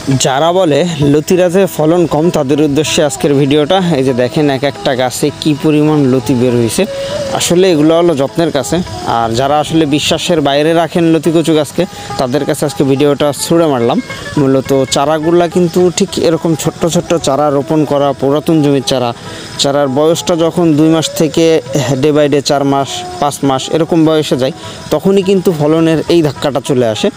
যারা বলে লতিরাজে ফলন কম তাদের উদ্দেশ্যে আজকের ভিডিওটা। এই যে দেখেন এক একটা গাছে কি পরিমাণ লতি বের হয়েছে। আসলে এগুলো হলো যত্নের কাছে, আর যারা আসলে বিশ্বাসের বাইরে রাখেন লতি কচু গাছকে তাদের কাছে আজকে ভিডিওটা ছুড়ে মারলাম। মূলত চারাগুলা কিন্তু ঠিক এরকম ছোট্ট ছোট্ট চারা রোপণ করা পুরাতন জমির চারার বয়সটা যখন 2 মাস থেকে ডে বাই ডে 4 মাস 5 মাস এরকম বয়সে যায়, তখনই কিন্তু ফলনের এই ধাক্কাটা চলে আসে,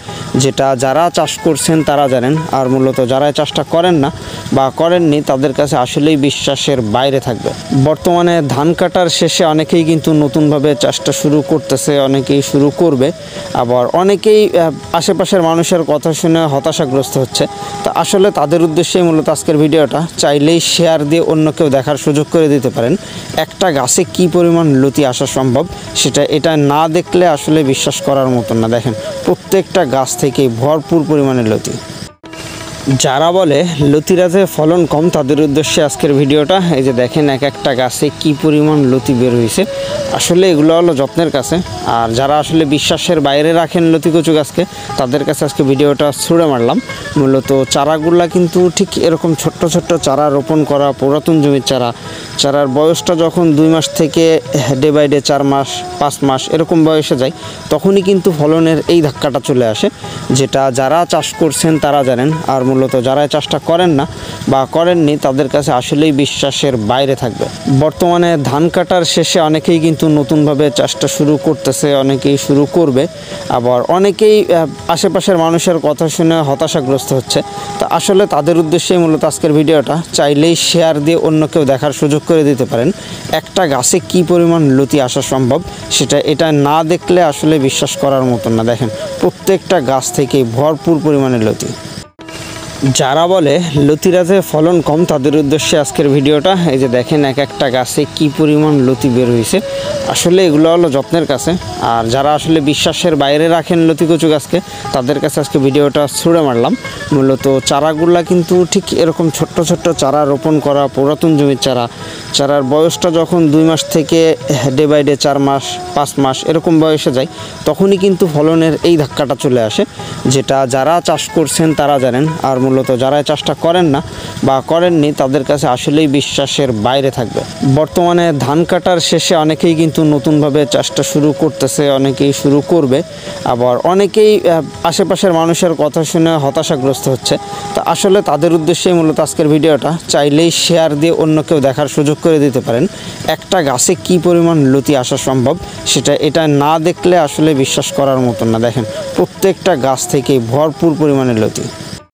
যেটা যারা চাষ করছেন তারা জানেন। আর মূলত যারা চাষটা করেন না বা করেননি তাদের কাছে আসলেই বিশ্বাসের বাইরে থাকবে। বর্তমানে ধান কাটার শেষে অনেকেই কিন্তু নতুনভাবে চাষটা শুরু করতেছে, অনেকেই শুরু করবে, আবার অনেকেই আশেপাশের মানুষের কথা শুনে হতাশাগ্রস্ত হচ্ছে। তা আসলে তাদের উদ্দেশ্যেই মূলত আজকের ভিডিওটা। চাইলেই শেয়ার দিয়ে অন্য কেউ দেখার সুযোগ করে দিতে পারেন। একটা গাছে কি পরিমাণ লতি আসা সম্ভব সেটা এটা না দেখলে আসলে বিশ্বাস করার মতন না। দেখেন প্রত্যেকটা গাছ থেকেই ভরপুর পরিমাণে লতি। যারা বলে লতিরাজে ফলন কম তাদের উদ্দেশ্যে আজকের ভিডিওটা। এই যে দেখেন এক একটা গাছে কি পরিমাণ লতি বের হয়েছে। আসলে এগুলো হলো যত্নের কাছে, আর যারা আসলে বিশ্বাসের বাইরে রাখেন লতি কচু গাছকে তাদের কাছে আজকে ভিডিওটা ছুড়ে মারলাম। মূলত চারাগুলা কিন্তু ঠিক এরকম ছোট্ট ছোট্ট চারা রোপণ করা পুরাতন জমির চারার বয়সটা যখন 2 মাস থেকে ডে বাই ডে 4 মাস 5 মাস এরকম বয়সে যায়, তখনই কিন্তু ফলনের এই ধাক্কাটা চলে আসে, যেটা যারা চাষ করছেন তারা জানেন। আর মূলত যারা চাষটা করেন না বা করেননি তাদের কাছে আসলেই বিশ্বাসের বাইরে থাকবে। বর্তমানে ধান কাটার শেষে অনেকেই কিন্তু নতুনভাবে চাষটা শুরু করতেছে, অনেকেই শুরু করবে, আবার অনেকেই আশেপাশের মানুষের কথা শুনে হতাশাগ্রস্ত হচ্ছে। তা আসলে তাদের উদ্দেশ্যেই মূলত আজকের ভিডিওটা। চাইলেই শেয়ার দিয়ে অন্য কেউ দেখার সুযোগ করে দিতে পারেন। একটা গাছে কি পরিমাণ লতি আসা সম্ভব সেটা এটা না দেখলে আসলে বিশ্বাস করার মতন না। দেখেন প্রত্যেকটা গাছ থেকেই ভরপুর পরিমাণে লতি। যারা বলে লতিরাজে ফলন কম তাদের উদ্দেশ্যে আজকের ভিডিওটা। এই যে দেখেন এক একটা গাছে কি পরিমাণ লতি বের হয়েছে। আসলে এগুলো হলো যত্নের কাছে, আর যারা আসলে বিশ্বাসের বাইরে রাখেন লতি কচু গাছকে তাদের কাছে আজকে ভিডিওটা ছুড়ে মারলাম। মূলত চারাগুলা কিন্তু ঠিক এরকম ছোট্ট ছোট্ট চারা রোপণ করা পুরাতন জমির চারার বয়সটা যখন 2 মাস থেকে ডে বাই ডে 4 মাস 5 মাস এরকম বয়সে যায়, তখনই কিন্তু ফলনের এই ধাক্কাটা চলে আসে, যেটা যারা চাষ করছেন তারা জানেন। আর মূলত যারা চাষটা করেন না বা করেননি তাদের কাছে আসলেই বিশ্বাসের বাইরে থাকবে। বর্তমানে ধান কাটার শেষে অনেকেই কিন্তু নতুনভাবে চাষটা শুরু করতেছে, অনেকেই শুরু করবে, আবার অনেকেই আশেপাশের মানুষের কথা শুনে হতাশাগ্রস্ত হচ্ছে। তা আসলে তাদের উদ্দেশ্যেই মূলত আজকের ভিডিওটা। চাইলেই শেয়ার দিয়ে অন্য কেউ দেখার সুযোগ করে দিতে পারেন। একটা গাছে কি পরিমাণ লতি আসা সম্ভব সেটা এটা না দেখলে আসলে বিশ্বাস করার মতন না। দেখেন প্রত্যেকটা গাছ থেকেই ভরপুর পরিমাণে লতি।